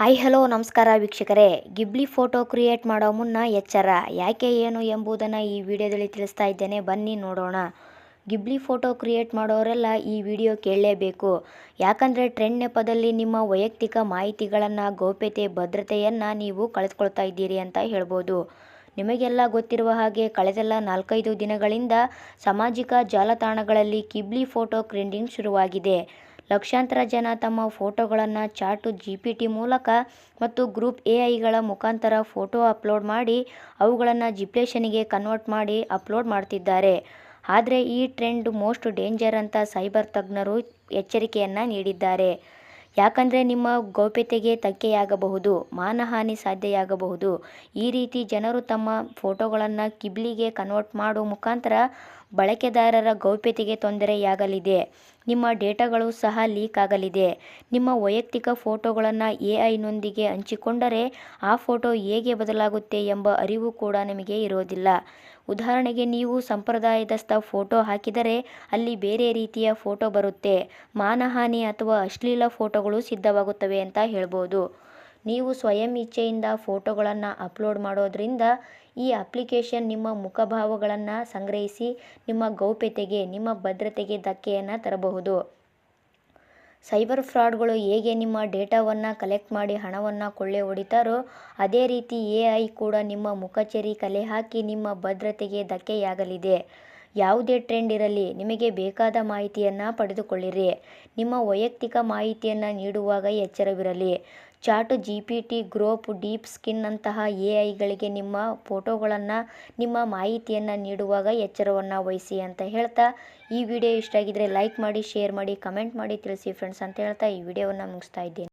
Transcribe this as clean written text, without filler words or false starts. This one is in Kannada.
ಹಾಯ್ ಹಲೋ ನಮಸ್ಕಾರ ವೀಕ್ಷಕರೇ. ಗಿಬ್ಲಿ ಫೋಟೋ ಕ್ರಿಯೇಟ್ ಮಾಡೋ ಮುನ್ನ ಎಚ್ಚರ, ಯಾಕೆ ಏನು ಎಂಬುದನ್ನು ಈ ವಿಡಿಯೋದಲ್ಲಿ ತಿಳಿಸ್ತಾ ಇದ್ದೇನೆ, ಬನ್ನಿ ನೋಡೋಣ. ಗಿಬ್ಲಿ ಫೋಟೋ ಕ್ರಿಯೇಟ್ ಮಾಡೋರೆಲ್ಲ ಈ ವಿಡಿಯೋ ಕೇಳಲೇಬೇಕು. ಯಾಕಂದರೆ ಟ್ರೆಂಡ್ ನೆಪದಲ್ಲಿ ನಿಮ್ಮ ವೈಯಕ್ತಿಕ ಮಾಹಿತಿಗಳನ್ನು, ಗೌಪ್ಯತೆ, ಭದ್ರತೆಯನ್ನು ನೀವು ಕಳೆದುಕೊಳ್ತಾ ಇದ್ದೀರಿ ಅಂತ ಹೇಳ್ಬೋದು. ನಿಮಗೆಲ್ಲ ಗೊತ್ತಿರುವ ಹಾಗೆ ಕಳೆದೆಲ್ಲ 4-5 ದಿನಗಳಿಂದ ಸಾಮಾಜಿಕ ಜಾಲತಾಣಗಳಲ್ಲಿ ಗಿಬ್ಲಿ ಫೋಟೋ ಟ್ರೆಂಡಿಂಗ್ ಶುರುವಾಗಿದೆ. ಲಕ್ಷಾಂತರ ಜನ ತಮ್ಮ ಫೋಟೋಗಳನ್ನು ಚಾಟ್ ಜಿಪಿಟಿ ಮೂಲಕ ಮತ್ತು ಗ್ರೂಪ್ ಎಐಗಳ ಮುಖಾಂತರ ಫೋಟೋ ಅಪ್ಲೋಡ್ ಮಾಡಿ ಅವುಗಳನ್ನು ಜಿಪ್ಲೇಷನ್ಗೆ ಕನ್ವರ್ಟ್ ಮಾಡಿ ಅಪ್ಲೋಡ್ ಮಾಡ್ತಿದ್ದಾರೆ. ಆದರೆ ಈ ಟ್ರೆಂಡ್ ಮೋಸ್ಟ್ ಡೇಂಜರ್ ಅಂತ ಸೈಬರ್ ತಜ್ಞರು ಎಚ್ಚರಿಕೆಯನ್ನು ನೀಡಿದ್ದಾರೆ. ಯಾಕಂದರೆ ನಿಮ್ಮ ಗೌಪ್ಯತೆಗೆ ಧಕ್ಕೆಯಾಗಬಹುದು, ಮಾನಹಾನಿ ಸಾಧ್ಯವಾಗಬಹುದು. ಈ ರೀತಿ ಜನರು ತಮ್ಮ ಫೋಟೋಗಳನ್ನು ಗಿಬ್ಲಿಗೆ ಕನ್ವರ್ಟ್ ಮಾಡೋ ಮುಖಾಂತರ ಬಳಕೆದಾರರ ಗೌಪ್ಯತೆಗೆ ತೊಂದರೆಯಾಗಲಿದೆ. ನಿಮ್ಮ ಡೇಟಾಗಳು ಸಹ ಲೀಕ್ ಆಗಲಿದೆ. ನಿಮ್ಮ ವೈಯಕ್ತಿಕ ಫೋಟೋಗಳನ್ನು ಎಐನೊಂದಿಗೆ ಹಂಚಿಕೊಂಡರೆ ಆ ಫೋಟೋ ಹೇಗೆ ಬದಲಾಗುತ್ತೆ ಎಂಬ ಅರಿವು ಕೂಡ ನಿಮಗೆ ಇರೋದಿಲ್ಲ. ಉದಾಹರಣೆಗೆ, ನೀವು ಸಂಪ್ರದಾಯದಸ್ಥ ಫೋಟೋ ಹಾಕಿದರೆ ಅಲ್ಲಿ ಬೇರೆ ರೀತಿಯ ಫೋಟೋ ಬರುತ್ತೆ. ಮಾನಹಾನಿ ಅಥವಾ ಅಶ್ಲೀಲ ಫೋಟೋಗಳು ಸಿದ್ಧವಾಗುತ್ತವೆ ಅಂತ ಹೇಳ್ಬೋದು. ನೀವು ಸ್ವಯಂ ಇಚ್ಛೆಯಿಂದ ಫೋಟೋಗಳನ್ನು ಅಪ್ಲೋಡ್ ಮಾಡೋದ್ರಿಂದ ಈ ಅಪ್ಲಿಕೇಶನ್ ನಿಮ್ಮ ಮುಖಭಾವಗಳನ್ನು ಸಂಗ್ರಹಿಸಿ ನಿಮ್ಮ ಗೌಪ್ಯತೆಗೆ, ನಿಮ್ಮ ಭದ್ರತೆಗೆ ಧಕ್ಕೆಯನ್ನು ತರಬಹುದು. ಸೈಬರ್ ಫ್ರಾಡ್ಗಳು ಹೇಗೆ ನಿಮ್ಮ ಡೇಟಾವನ್ನು ಕಲೆಕ್ಟ್ ಮಾಡಿ ಹಣವನ್ನು ಕೊಳ್ಳೆ ಹೊಡಿತಾರೋ ಅದೇ ರೀತಿ ಎಐ ಕೂಡ ನಿಮ್ಮ ಮುಖಚರಿ ಕಲೆ ಹಾಕಿ ನಿಮ್ಮ ಭದ್ರತೆಗೆ ಧಕ್ಕೆಯಾಗಲಿದೆ. ಯಾವುದೇ ಟ್ರೆಂಡ್ ಇರಲಿ, ನಿಮಗೆ ಬೇಕಾದ ಮಾಹಿತಿಯನ್ನು ಪಡೆದುಕೊಳ್ಳಿರಿ. ನಿಮ್ಮ ವೈಯಕ್ತಿಕ ಮಾಹಿತಿಯನ್ನು ನೀಡುವಾಗ ಎಚ್ಚರವಿರಲಿ. ಚಾಟ್ ಜಿಪಿಟಿ, ಗ್ರೋಪ್, ಡೀಪ್ ಸ್ಕಿನ್ನಂತಹ ಎಐಗಳಿಗೆ ನಿಮ್ಮ ಫೋಟೋಗಳನ್ನು, ನಿಮ್ಮ ಮಾಹಿತಿಯನ್ನು ನೀಡುವಾಗ ಎಚ್ಚರವನ್ನು ವಹಿಸಿ ಅಂತ ಹೇಳ್ತಾ, ಈ ವಿಡಿಯೋ ಇಷ್ಟ ಆಗಿದ್ರೆ ಲೈಕ್ ಮಾಡಿ, ಶೇರ್ ಮಾಡಿ, ಕಮೆಂಟ್ ಮಾಡಿ ತಿಳಿಸಿ ಫ್ರೆಂಡ್ಸ್ ಅಂತ ಹೇಳ್ತಾ ಈ ವಿಡಿಯೋವನ್ನು ಮುಗಿಸ್ತಾ ಇದ್ದೀನಿ.